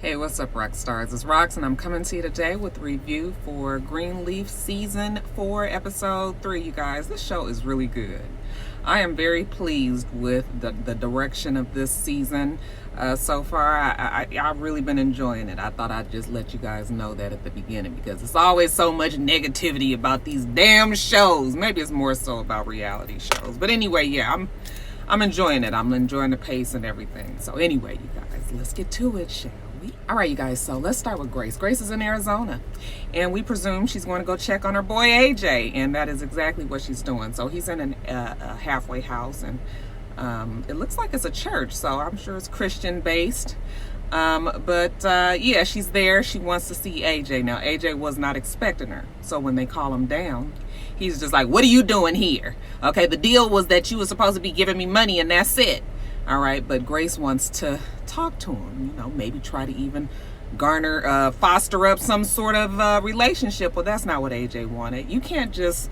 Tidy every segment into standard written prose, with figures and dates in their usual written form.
Hey, what's up, rock stars? It's Rox, and I'm coming to you today with a review for Greenleaf Season 4, Episode 3, you guys. This show is really good. I am very pleased with the direction of this season so far. I've really been enjoying it. I thought I'd just let you guys know that at the beginning because it's always so much negativity about these damn shows. Maybe it's more so about reality shows. But anyway, yeah, I'm enjoying it. I'm enjoying the pace and everything. So anyway, you guys, let's get to it, shall we? All right, you guys, so let's start with Grace. Grace is in Arizona, and we presume she's going to go check on her boy AJ, and that is exactly what she's doing. So he's in a halfway house, and it looks like it's a church, so I'm sure it's Christian-based. Yeah, she's there. She wants to see AJ. Now, AJ was not expecting her, so when they call him down, he's just like, what are you doing here? Okay, the deal was that you were supposed to be giving me money, and that's it. All right, but Grace wants to talk to him, maybe try to even foster up some sort of relationship. Well, that's not what AJ wanted. You can't just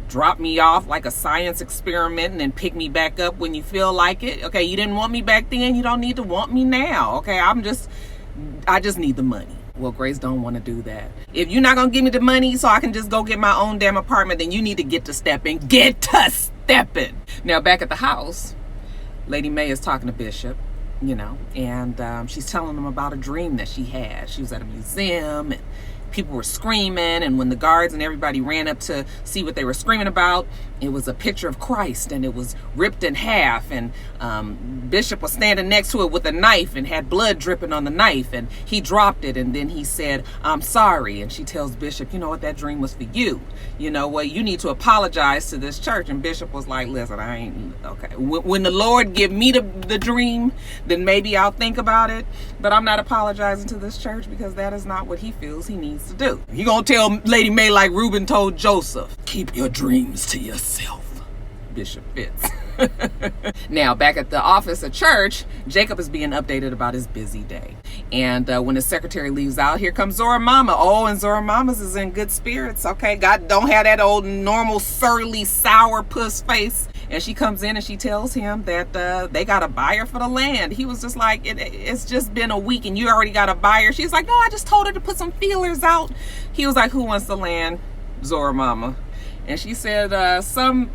drop me off like a science experiment and then pick me back up when you feel like it. Okay, you didn't want me back then, you don't need to want me now. Okay, I just need the money. Well, Grace don't want to do that. If you're not going to give me the money so I can just go get my own damn apartment, then you need to get to stepping. Get to stepping. Now, back at the house, Lady Mae is talking to Bishop, and she's telling him about a dream that she had. She was at a museum, and people were screaming, and when the guards and everybody ran up to see what they were screaming about, it was a picture of Christ, and it was ripped in half, and Bishop was standing next to it with a knife and had blood dripping on the knife, and he dropped it, and then he said, I'm sorry. And she tells Bishop, you know what, that dream was for you. You know what, you need to apologize to this church. And Bishop was like, listen, I ain't, okay. When the Lord give me the dream, then maybe I'll think about it, but I'm not apologizing to this church because that is not what he feels he needs to do. He gonna tell Lady Mae like Reuben told Joseph, keep your dreams to yourself, Bishop Fitz. Now, back at the office at church, Jacob is being updated about his busy day. And when his secretary leaves out, here comes Zora Mama. Oh, and Zora Mama's is in good spirits, okay? God don't have that old normal surly sour puss face. And she comes in and she tells him that they got a buyer for the land. He was just like, it's just been a week and you already got a buyer. She's like, no, I just told her to put some feelers out. He was like, who wants the land? Zora Mama. And she said, some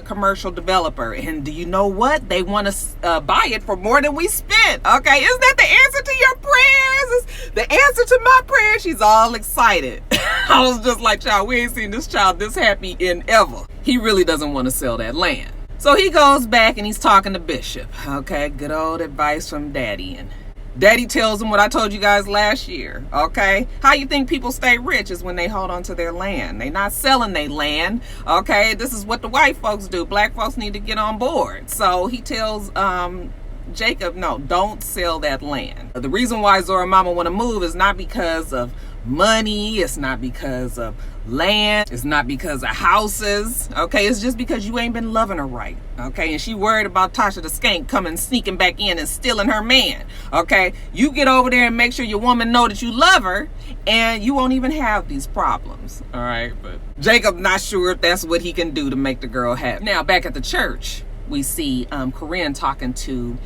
commercial developer. And do you know what? They want to buy it for more than we spent. Okay, isn't that the answer to your prayers? It's the answer to my prayer. She's all excited. I was just like, child, we ain't seen this child this happy in ever. He really doesn't want to sell that land. So he goes back and he's talking to Bishop. Okay, good old advice from Daddy. And Daddy tells him what I told you guys last year, okay? How you think people stay rich is when they hold on to their land. They not selling their land, okay? This is what the white folks do. Black folks need to get on board. So he tells Jacob, no, don't sell that land. The reason why Zora Mama want to move is not because of money. It's not because of land. It's not because of houses, okay? It's just because you ain't been loving her right, okay? And she worried about Tasha the skank coming sneaking back in and stealing her man, okay? You get over there and make sure your woman know that you love her, and you won't even have these problems, all right? But Jacob not sure if that's what he can do to make the girl happy. Now, back at the church, we see Corinne talking to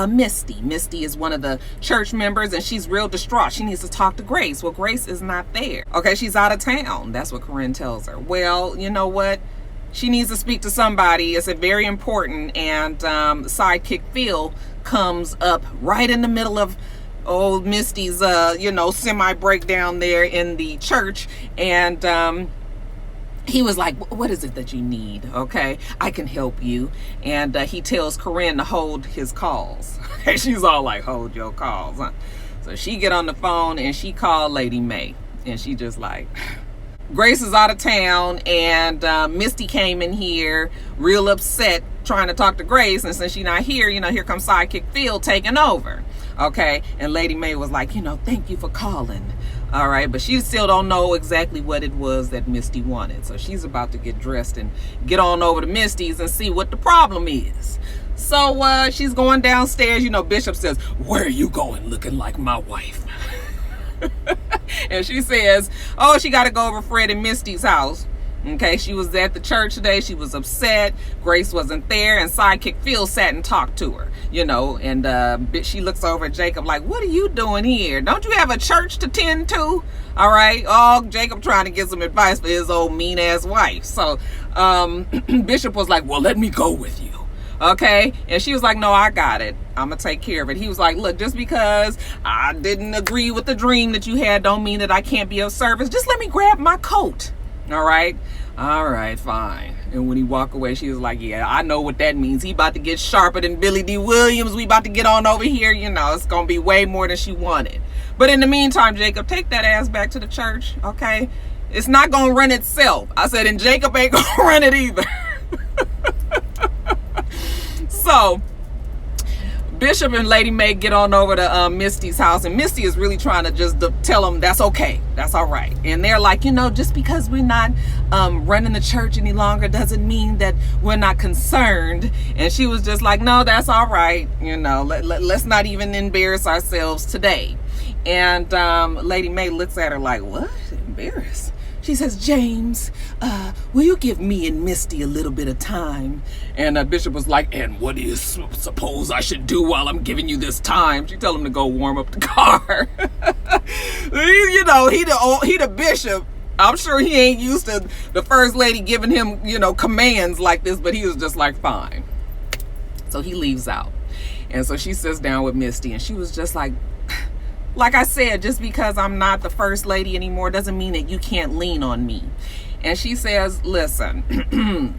Misty. Misty is one of the church members, and she's real distraught. She needs to talk to Grace. Well, Grace is not there. Okay, she's out of town. That's what Corinne tells her. Well, you know what? She needs to speak to somebody. It's very important. And sidekick Phil comes up right in the middle of old Misty's, semi-breakdown there in the church. And he was like, what is it that you need? Okay, I can help you. And he tells Corinne to hold his calls. And she's all like, hold your calls, huh? So she get on the phone and she called Lady Mae. And she just like, Grace is out of town, and Misty came in here real upset trying to talk to Grace. And since she's not here, here comes sidekick Phil taking over. Okay, and Lady Mae was like, thank you for calling. All right, but she still don't know exactly what it was that Misty wanted. So she's about to get dressed and get on over to Misty's and see what the problem is. So she's going downstairs. Bishop says, where are you going looking like my wife? And she says, oh, she got to go over Fred and Misty's house. Okay, she was at the church today. She was upset. Grace wasn't there, and Sidekick Phil sat and talked to her, and she looks over at Jacob like, what are you doing here? Don't you have a church to tend to? All right. Oh, Jacob trying to get some advice for his old mean-ass wife. So Bishop was like, well, let me go with you. Okay, and she was like, no, I got it. I'm gonna take care of it. He was like, look, just because I didn't agree with the dream that you had don't mean that I can't be of service. Just let me grab my coat. All right, fine. And when he walked away, she was like, yeah, I know what that means. He about to get sharper than Billy D. Williams. We about to get on over here. It's gonna be way more than she wanted. But in the meantime, Jacob, take that ass back to the church. Okay, it's not gonna run itself. I said, and Jacob ain't gonna run it either. So Bishop and Lady Mae get on over to Misty's house, and Misty is really trying to just tell them that's okay, that's all right. And they're like, just because we're not running the church any longer doesn't mean that we're not concerned. And she was just like, no, that's all right. Let's not even embarrass ourselves today. And Lady Mae looks at her like, what? Embarrassed? She says, James, will you give me and Misty a little bit of time? And Bishop was like, and what do you suppose I should do while I'm giving you this time? She told him to go warm up the car. He the bishop. I'm sure he ain't used to the first lady giving him, commands like this, but he was just like, fine. So he leaves out. And so she sits down with Misty, and she was just like I said, just because I'm not the first lady anymore doesn't mean that you can't lean on me. And she says, listen,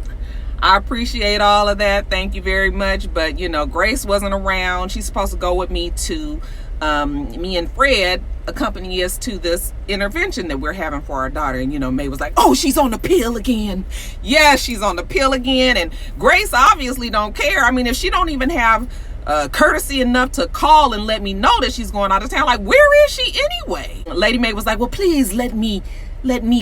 I appreciate all of that. Thank you very much. But, Grace wasn't around. She's supposed to go with me to, me and Fred accompany us to this intervention that we're having for our daughter. And, Mae was like, oh, she's on the pill again. Yeah, she's on the pill again. And Grace obviously don't care. I mean, if she don't even have courtesy enough to call and let me know that she's going out of town, like, where is she anyway? Lady Mae was like, well, please let me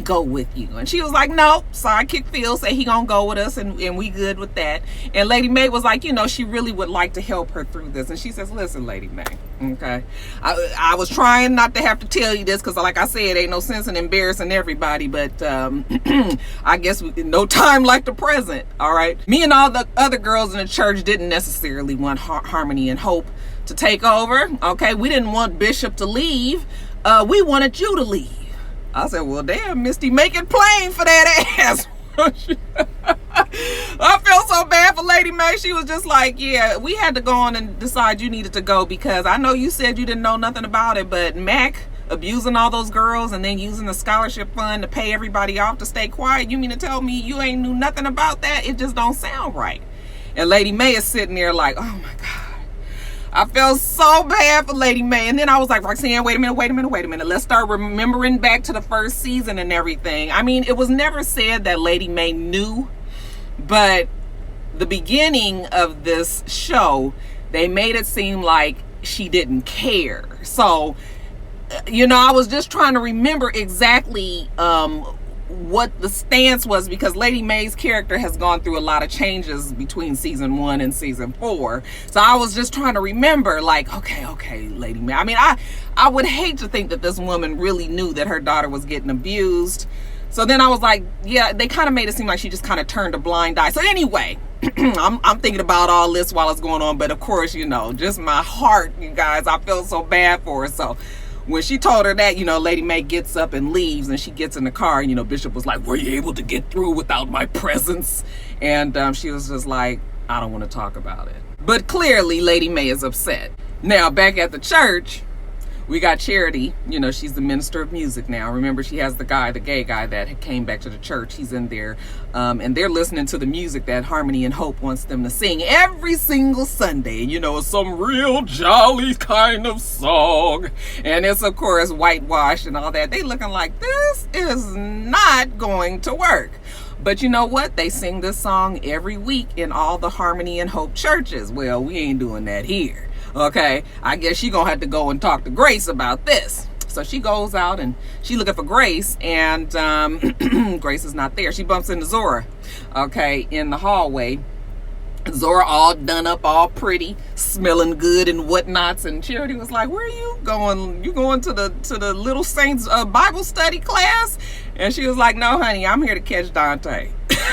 go with you. And she was like, no, Sidekick Phil said he gonna go with us, and we good with that. And Lady Mae was like, she really would like to help her through this. And she says, listen, Lady Mae, okay, I was trying not to have to tell you this, because like I said, ain't no sense in embarrassing everybody, but I guess no time like the present. All right, me and all the other girls in the church didn't necessarily want Harmony and Hope to take over. Okay, we didn't want Bishop to leave. We wanted you to leave. I said, well, damn, Misty, make it plain for that ass. I felt so bad for Lady Mae. She was just like, yeah, we had to go on and decide you needed to go, because I know you said you didn't know nothing about it, but Mac abusing all those girls and then using the scholarship fund to pay everybody off to stay quiet, you mean to tell me you ain't knew nothing about that? It just don't sound right. And Lady Mae is sitting there like, oh my God. I felt so bad for Lady Mae. And then I was like, Roxanne, wait a minute. Let's start remembering back to the first season and everything. I mean, it was never said that Lady Mae knew, but the beginning of this show, they made it seem like she didn't care. So, I was just trying to remember exactly what the stance was, because Lady Mae's character has gone through a lot of changes between season 1 and season 4. So I was just trying to remember, like, okay, Lady Mae. I mean, I would hate to think that this woman really knew that her daughter was getting abused. So then I was like, yeah, they kind of made it seem like she just kind of turned a blind eye. So anyway, I'm thinking about all this while it's going on. But of course, just my heart, you guys, I felt so bad for her. So when she told her that, Lady Mae gets up and leaves, and she gets in the car. Bishop was like, were you able to get through without my presence? And she was just like, I don't want to talk about it. But clearly, Lady Mae is upset. Now, back at the church, we got Charity. She's the minister of music now. Remember, she has the gay guy that came back to the church. He's in there. And they're listening to the music that Harmony and Hope wants them to sing every single Sunday. It's some real jolly kind of song. And it's, of course, whitewashed and all that. They looking like, this is not going to work. But you know what? They sing this song every week in all the Harmony and Hope churches. Well, we ain't doing that here. Okay, I guess she gonna have to go and talk to Grace about this. So she goes out and she looking for Grace, and Grace is not there. She bumps into Zora, okay, in the hallway. Zora all done up, all pretty, smelling good and whatnots. And Charity was like, where are you going? You going to the Little Saints Bible study class? And she was like, no, honey, I'm here to catch Dante.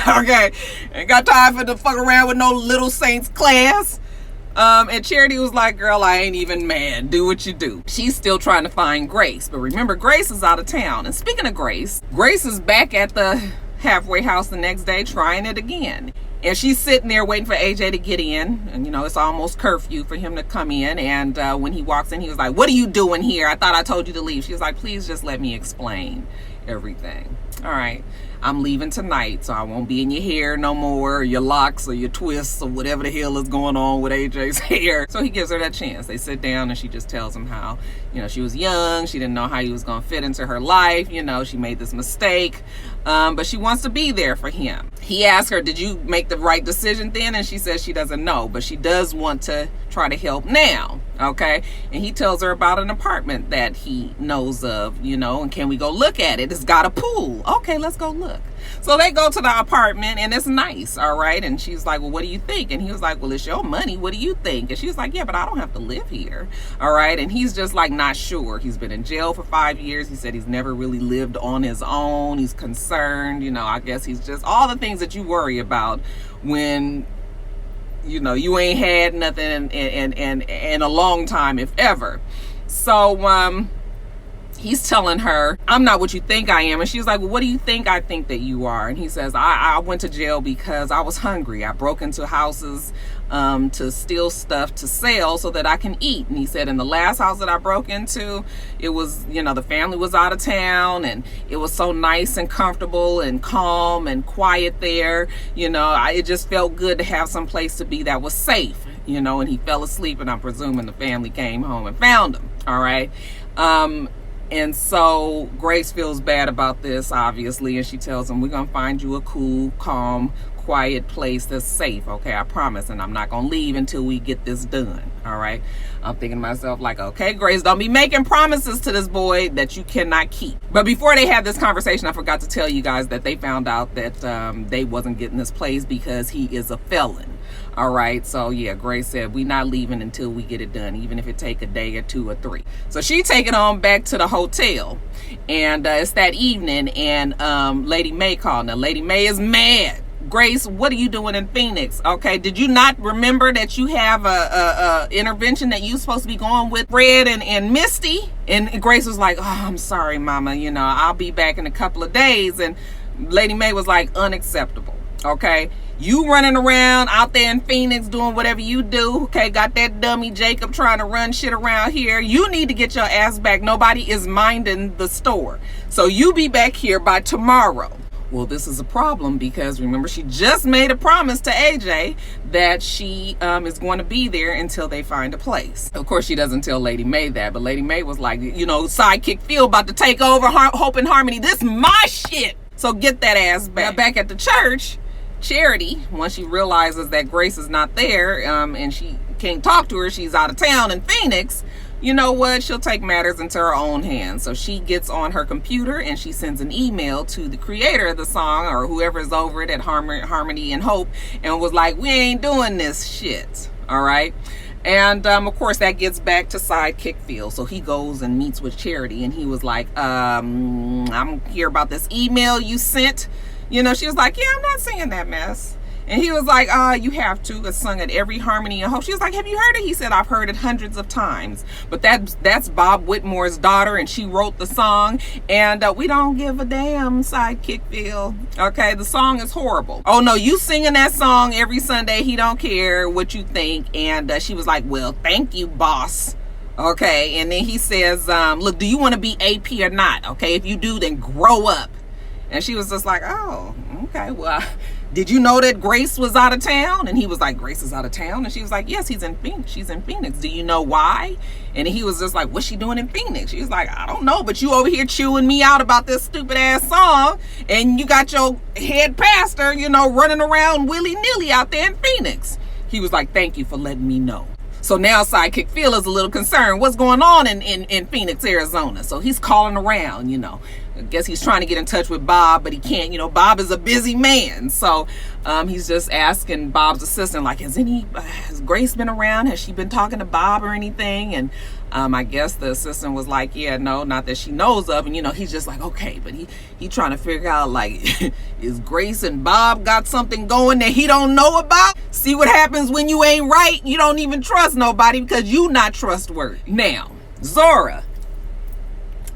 Okay, ain't got time for to fuck around with no Little Saints class. And Charity was like, girl, I ain't even mad. Do what you do. She's still trying to find Grace. But remember, Grace is out of town. And speaking of Grace, Grace is back at the halfway house the next day trying it again. And she's sitting there waiting for AJ to get in. And, you know, it's almost curfew for him to come in. And when he walks in, he was like, what are you doing here? I thought I told you to leave. She was like, please just let me explain everything. All right. I'm leaving tonight, so I won't be in your hair no more, or your locks or your twists or whatever the hell is going on with AJ's hair. So he gives her that chance. They sit down and she just tells him how, you know, she was young. She didn't know how he was going to fit into her life. You know, she made this mistake, but she wants to be there for him. He asked her, did you make the right decision then? And she says she doesn't know, but she does want to try to help now. Okay. And he tells her about an apartment that he knows of, you know, and can we go look at it? It's got a pool. Okay, let's go look. So they go to the apartment and it's nice. All right. And she's like, well, what do you think? And he was like, well, it's your money. What do you think? And she was like, yeah, but I don't have to live here. All right. And he's just like, not sure. He's been in jail for 5 years. He said he's never really lived on his own. He's concerned. You know, I guess he's just all the things that you worry about when, you know, you ain't had nothing in a long time, if ever. So he's telling her, I'm not what you think I am. And she was like, well, what do you think I think that you are? And he says, I went to jail because I was hungry. I broke into houses to steal stuff to sell so that I can eat. And he said, in the last house that I broke into, it was, you know, the family was out of town and it was so nice and comfortable and calm and quiet there. You know, it just felt good to have some place to be that was safe, you know, and he fell asleep and I'm presuming the family came home and found him. All right. And so Grace feels bad about this, obviously, and she tells him, we're going to find you a cool, calm, quiet place that's safe. Okay, I promise. And I'm not going to leave until we get this done. All right. I'm thinking to myself like, okay, Grace, don't be making promises to this boy that you cannot keep. But before they had this conversation, I forgot to tell you guys that they found out that they wasn't getting this place because he is a felon. All right. So yeah, Grace said, we're not leaving until we get it done, even if it take a day or 2 or 3. So she take it on back to the hotel, and it's that evening, and Lady Mae called. Now Lady Mae is mad. Grace, what are you doing in Phoenix? Okay, did you not remember that you have a intervention that you supposed to be going with Fred and Misty? And Grace was like, oh, I'm sorry, Mama. You know, I'll be back in a couple of days. And Lady Mae was like, unacceptable. Okay, you running around out there in Phoenix doing whatever you do. Okay, got that dummy Jacob trying to run shit around here. You need to get your ass back. Nobody is minding the store. So you be back here by tomorrow. Well, this is a problem because remember, she just made a promise to AJ that she is going to be there until they find a place. Of course, she doesn't tell Lady Mae that, but Lady Mae was like, you know, sidekick Phil about to take over Hope and Harmony. This is my shit. So get that ass back. Now, back at the church, Charity, once she realizes that Grace is not there and she can't talk to her, she's out of town in Phoenix, you know what? She'll take matters into her own hands. So she gets on her computer and she sends an email to the creator of the song or whoever's over it at Harmony and Hope and was like, we ain't doing this shit. All right. And of course, that gets back to sidekick Phil. So he goes and meets with Charity and he was like, I'm here about this email you sent. You know, she was like, yeah, I'm not singing that mess. And he was like, you have to. It's sung at every Harmony and Hope. She was like, have you heard it? He said, I've heard it hundreds of times. But that's Bob Whitmore's daughter, and she wrote the song. And we don't give a damn, sidekick Phil. Okay, the song is horrible. Oh, no, you singing that song every Sunday. He don't care what you think. And she was like, well, thank you, boss. Okay, and then he says, look, do you want to be AP or not? Okay, if you do, then grow up. And she was just like, oh, okay, well, did you know that Grace was out of town? And he was like, Grace is out of town? And she was like, yes, he's in Phoenix. She's in Phoenix. Do you know why? And he was just like, what's she doing in Phoenix? She was like, I don't know, but you over here chewing me out about this stupid ass song. And you got your head pastor, you know, running around willy-nilly out there in Phoenix. He was like, thank you for letting me know. So now sidekick Phil is a little concerned. What's going on in Phoenix, Arizona? So he's calling around, you know. I guess he's trying to get in touch with Bob, but he can't. You know, Bob is a busy man. So he's just asking Bob's assistant, like, has Grace been around? Has she been talking to Bob or anything? And I guess the assistant was like, yeah, no, not that she knows of. And, he's just like, okay, but he trying to figure out, like, is Grace and Bob got something going that he don't know about? See what happens when you ain't right? You don't even trust nobody because you not trustworthy. Now, Zora,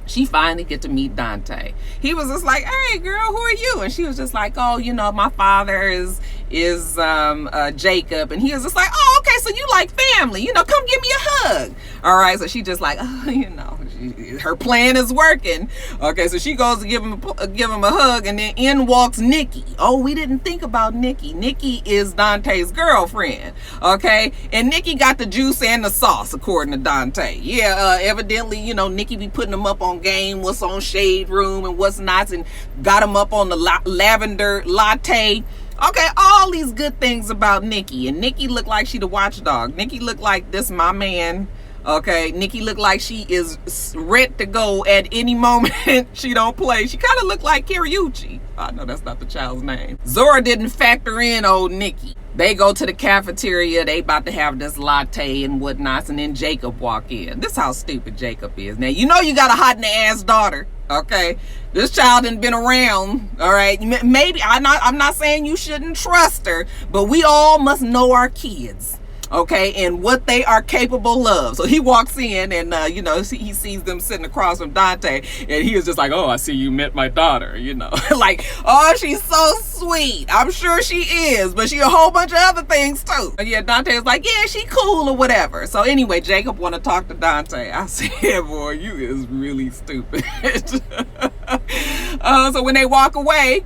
she finally get to meet Dante. He was just like, hey girl, who are you? And she was just like, oh, my father is Jacob. And he was just like, oh, okay, so you like family, come give me a hug. All right, so she just like, her plan is working. Okay, so she goes to give him a hug, and then in walks Nikki. Oh, we didn't think about Nikki. Nikki is Dante's girlfriend. Okay, and Nikki got the juice and the sauce, according to Dante. Yeah, evidently, Nikki be putting them up on game, what's on Shade Room and what's not, and got him up on the lavender latte. Okay, all these good things about Nikki. And Nikki looked like she the watchdog. Nikki looked like this my man. Okay, Nikki looked like she is ready to go at any moment. She don't play. She kind of looked like Kariuchi. I know that's not the child's name. Zora didn't factor in old Nikki. They go to the cafeteria. They about to have this latte and whatnot. And then Jacob walk in. This is how stupid Jacob is. Now, you got a hot in the ass daughter. Okay, this child ain't been around. All right, maybe I'm not saying you shouldn't trust her, but we all must know our kids. Okay, and what they are capable of. So he walks in and, he sees them sitting across from Dante, and he is just like, oh, I see you met my daughter, like, oh, she's so sweet. I'm sure she is, but she a whole bunch of other things too. And yeah, Dante is like, yeah, she cool or whatever. So anyway, Jacob want to talk to Dante. I said, boy, you is really stupid. So when they walk away,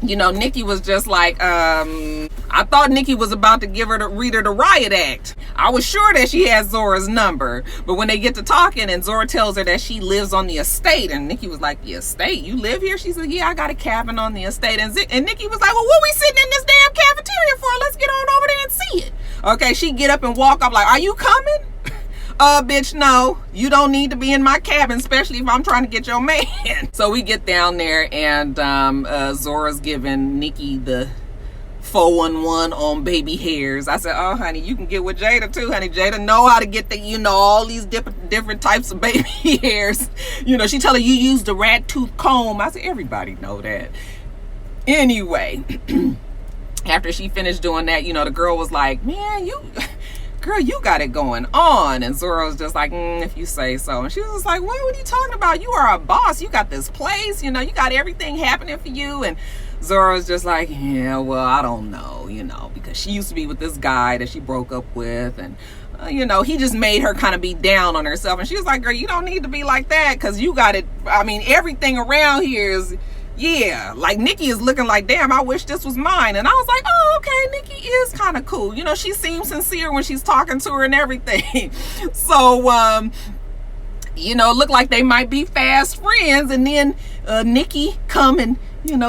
Nikki was just like, I thought Nikki was about to read her the riot act. I was sure that she had Zora's number. But when they get to talking and Zora tells her that she lives on the estate, and Nikki was like, the estate? You live here? She said, yeah, I got a cabin on the estate. And Nikki was like, well, what we sitting in this damn cafeteria for? Let's get on over there and see it. Okay, she get up and walk up like, are you coming? Bitch, no, you don't need to be in my cabin, especially if I'm trying to get your man. So we get down there, and Zora's giving Nikki the 411 on baby hairs. I said, oh, honey, you can get with Jada too, honey. Jada know how to get all these different types of baby hairs. She tell her you use the rat tooth comb. I said, everybody know that. Anyway, after she finished doing that, the girl was like, man, girl, you got it going on. And Zora was just like, if you say so. And she was just like, what are you talking about? You are a boss. You got this place, you got everything happening for you. And Zora was just like, yeah, well, I don't know, because she used to be with this guy that she broke up with. And, he just made her kind of be down on herself. And she was like, girl, you don't need to be like that, because you got it. I mean, everything around here is, yeah, like Nikki is looking like, damn, I wish this was mine. And I was like, oh, okay, Nikki is kind of cool. She seems sincere when she's talking to her and everything. So, look like they might be fast friends. And then Nikki come and,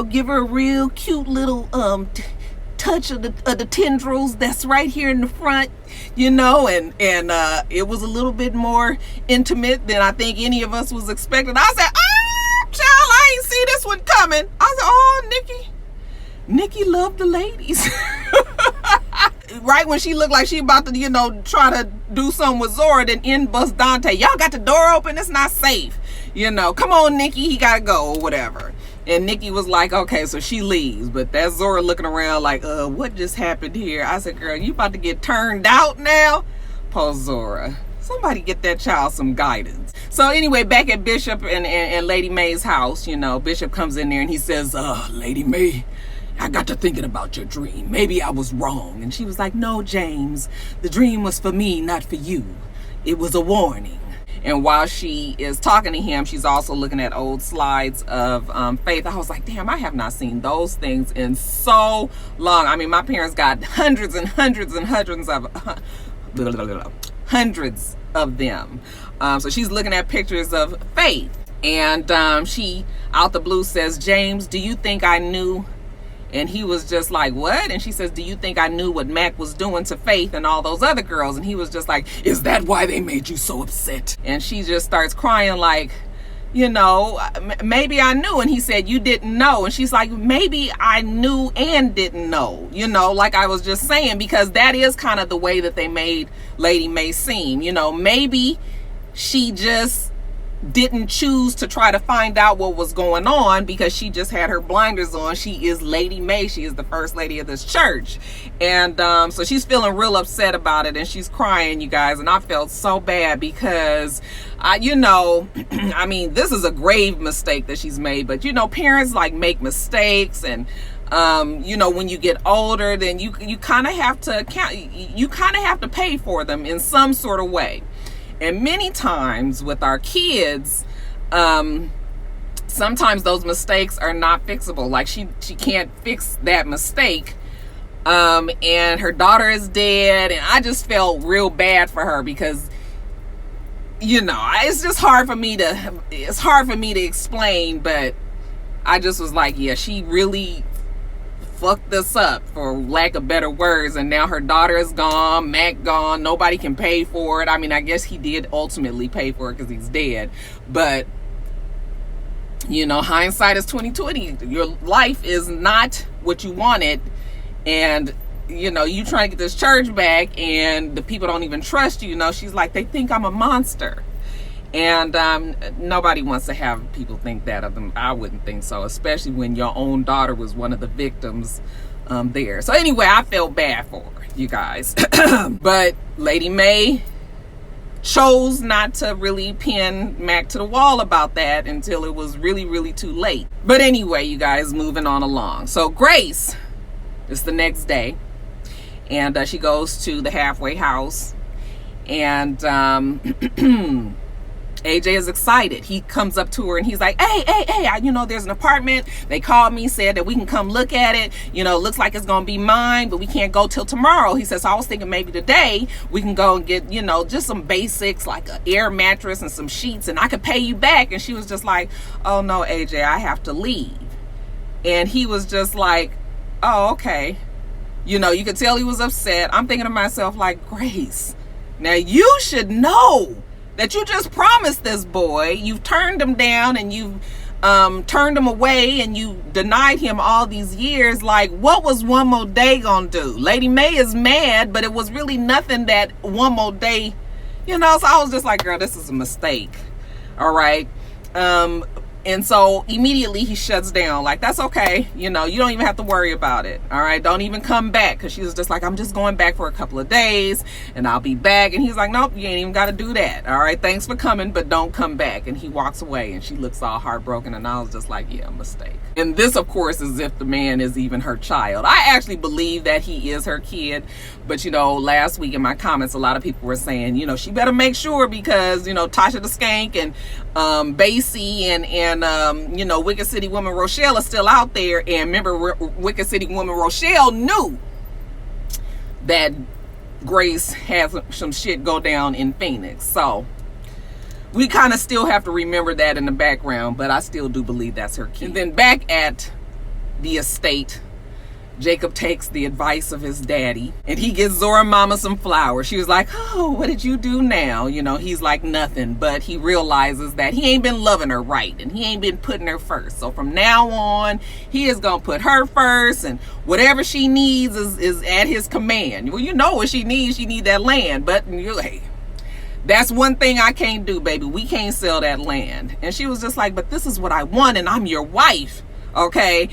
give her a real cute little touch of the tendrils that's right here in the front, and it was a little bit more intimate than I think any of us was expecting. I said, child, I ain't see this one coming. I said, oh, Nikki loved the ladies. Right when she looked like she about to, try to do something with Zora, then in bust Dante. Y'all got the door open? It's not safe. Come on, Nikki, he gotta go or whatever. And Nikki was like, okay, so she leaves. But that's Zora looking around like, what just happened here? I said, girl, you about to get turned out now? Poor Zora. Somebody get that child some guidance. So anyway, back at Bishop and Lady May's house, Bishop comes in there and he says, Lady May, I got to thinking about your dream. Maybe I was wrong. And she was like, no, James, the dream was for me, not for you. It was a warning. And while she is talking to him, she's also looking at old slides of Faith. I was like, damn, I have not seen those things in so long. I mean, my parents got hundreds and hundreds and hundreds of them. So she's looking at pictures of Faith. And she, out the blue, says, James, do you think I knew? And he was just like, what? And she says, do you think I knew what Mac was doing to Faith and all those other girls? And he was just like, is that why they made you so upset? And she just starts crying like, maybe I knew. And he said, you didn't know. And she's like, maybe I knew and didn't know, like I was just saying, because that is kind of the way that they made Lady Mae seem. Maybe she just didn't choose to try to find out what was going on because she just had her blinders on. She is Lady Mae. She is the first lady of this church. And so she's feeling real upset about it, and she's crying, you guys. And I felt so bad because, I mean, this is a grave mistake that she's made. But, parents like make mistakes, and when you get older, then you kind of have to pay for them in some sort of way. And many times with our kids, sometimes those mistakes are not fixable. Like she can't fix that mistake. And her daughter is dead. And I just felt real bad for her because, it's just hard for me to explain, but I just was like, yeah, she really fucked this up, for lack of better words. And now her daughter is gone, Mac gone, nobody can pay for it. I mean, I guess he did ultimately pay for it because he's dead, but hindsight is 2020. Your life is not what you wanted, and you trying to get this church back, and the people don't even trust you. She's like, they think I'm a monster. And nobody wants to have people think that of them. I wouldn't think so, especially when your own daughter was one of the victims there. So anyway, I felt bad for her, you guys. But Lady Mae chose not to really pin Mac to the wall about that until it was really, really too late. But anyway, you guys, moving on along. So Grace, it's the next day, and she goes to the halfway house, and AJ is excited. He comes up to her and he's like, hey, there's an apartment. They called me, said that we can come look at it. Looks like it's going to be mine, but we can't go till tomorrow. He says, so I was thinking maybe today we can go and get, just some basics like an air mattress and some sheets, and I could pay you back. And she was just like, oh no, AJ, I have to leave. And he was just like, oh, okay. You could tell he was upset. I'm thinking to myself, like, Grace, now you should know that you just promised this boy, you've turned him down, and you've turned him away, and you denied him all these years. Like, what was one more day gonna do? Lady Mae is mad, but it was really nothing that one more day, so I was just like, girl, this is a mistake. All right. And so immediately he shuts down, like, that's okay. You don't even have to worry about it. All right. Don't even come back. Because she was just like, I'm just going back for a couple of days and I'll be back. And he's like, nope, you ain't even got to do that. All right. Thanks for coming, but don't come back. And he walks away, and she looks all heartbroken. And I was just like, yeah, mistake. And this, of course, is if the man is even her child. I actually believe that he is her kid. But, last week in my comments, a lot of people were saying, she better make sure, because, Tasha the Skank and Basie and Wicked City Woman Rochelle are still out there. And remember, Wicked City Woman Rochelle knew that Grace had some shit go down in Phoenix. So we kind of still have to remember that in the background, but I still do believe that's her kid. And then back at the estate, Jacob takes the advice of his daddy, and he gives Zora Mama some flowers. She was like, oh, what did you do now? He's like, nothing. But he realizes that he ain't been loving her right, and he ain't been putting her first. So from now on, he is going to put her first, and whatever she needs is at his command. Well, what she needs. She needs that land. But hey, that's one thing I can't do, baby. We can't sell that land. And she was just like, but this is what I want, and I'm your wife. Okay,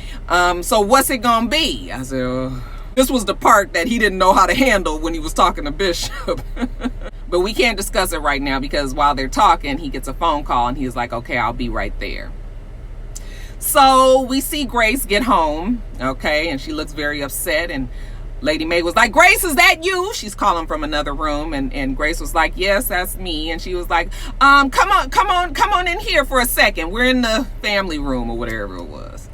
so what's it gonna be? I said, this was the part that he didn't know how to handle when he was talking to Bishop. But we can't discuss it right now, because while they're talking, he gets a phone call and he's like, okay, I'll be right there. So we see Grace get home, okay, and she looks very upset, and Lady Mae was like, Grace, is that you? She's calling from another room, and Grace was like, yes, that's me. And she was like, come on in here for a second. We're in the family room or whatever it was.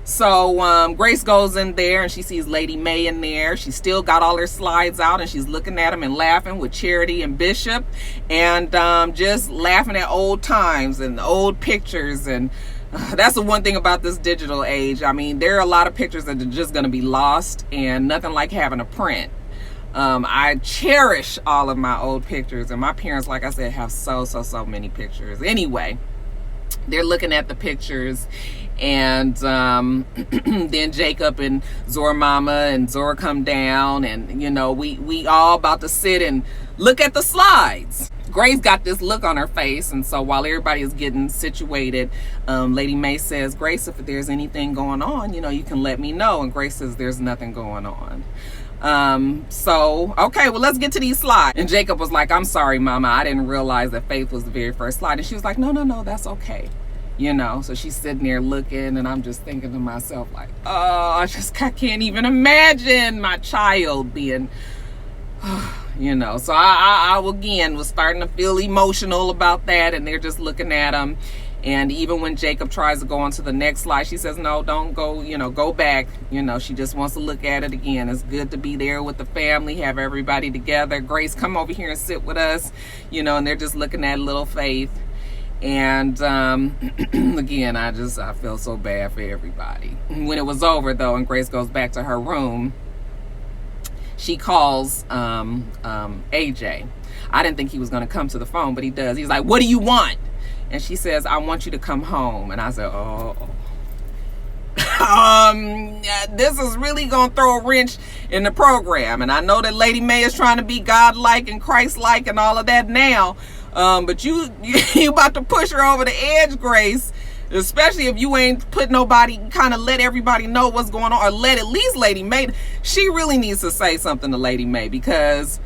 So Grace goes in there, and she sees Lady Mae in there. She's still got all her slides out, and she's looking at them and laughing with Charity and Bishop, and just laughing at old times and old pictures. And that's the one thing about this digital age. I mean, there are a lot of pictures that are just going to be lost, and nothing like having a print. I cherish all of my old pictures, and my parents, like I said, have so many pictures. Anyway, they're looking at the pictures, and then Jacob and Zora Mama and Zora come down, and we all about to sit and look at the slides. Grace got this look on her face, and so while everybody is getting situated, Lady Mae says, Grace, if there's anything going on, you can let me know. And Grace says, there's nothing going on. So, okay, well, let's get to these slides. And Jacob was like, I'm sorry, Mama, I didn't realize that Faith was the very first slide. And she was like, no, that's okay. So she's sitting there looking, and I'm just thinking to myself, like, oh, I can't even imagine my child being, so I again was starting to feel emotional about that, and they're just looking at him. And even when Jacob tries to go on to the next slide, she says, no, don't go, go back. She just wants to look at it again. It's good to be there with the family, have everybody together. Grace, come over here and sit with us, and they're just looking at little Faith. And again, I feel so bad for everybody. When it was over, though, and Grace goes back to her room, she calls AJ. I didn't think he was going to come to the phone, but he does. He's like, what do you want? And she says, I want you to come home. And I said, oh. This is really going to throw a wrench in the program. And I know that Lady Mae is trying to be godlike and Christ-like and all of that now. But you about to push her over the edge, Grace. Especially if you ain't put nobody, kind of let everybody know what's going on. Or let at least Lady Mae. She really needs to say something to Lady Mae, because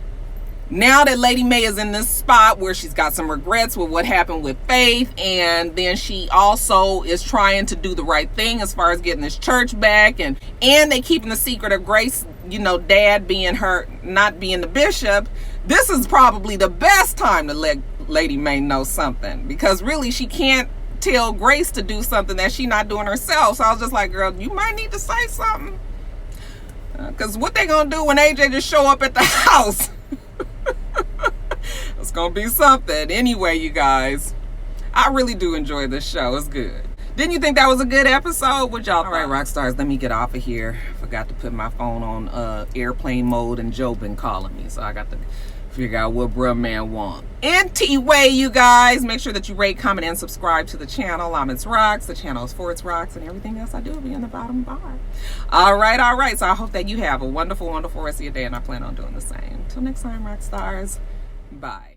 now that Lady Mae is in this spot where she's got some regrets with what happened with Faith, and then she also is trying to do the right thing as far as getting this church back, and they keeping the secret of Grace, Dad being her, not being the bishop. This is probably the best time to let Lady Mae know something, because really she can't tell Grace to do something that she's not doing herself. So I was just like, girl, you might need to say something, because what they gonna do when AJ just show up at the house? It's gonna be something. Anyway, you guys, I really do enjoy this show. It's good. Didn't you think that was a good episode? What y'all thought? All right, rock stars, let me get off of here. Forgot to put my phone on airplane mode, and Joe been calling me, so I got to figure out what bruh man want. Anyway, you guys, make sure that you rate, comment, and subscribe to the channel. It's Rocks. The channel is for It's Rocks, and everything else I do will be in the bottom bar. All right. So I hope that you have a wonderful, wonderful rest of your day, and I plan on doing the same. Till next time, rock stars. Bye.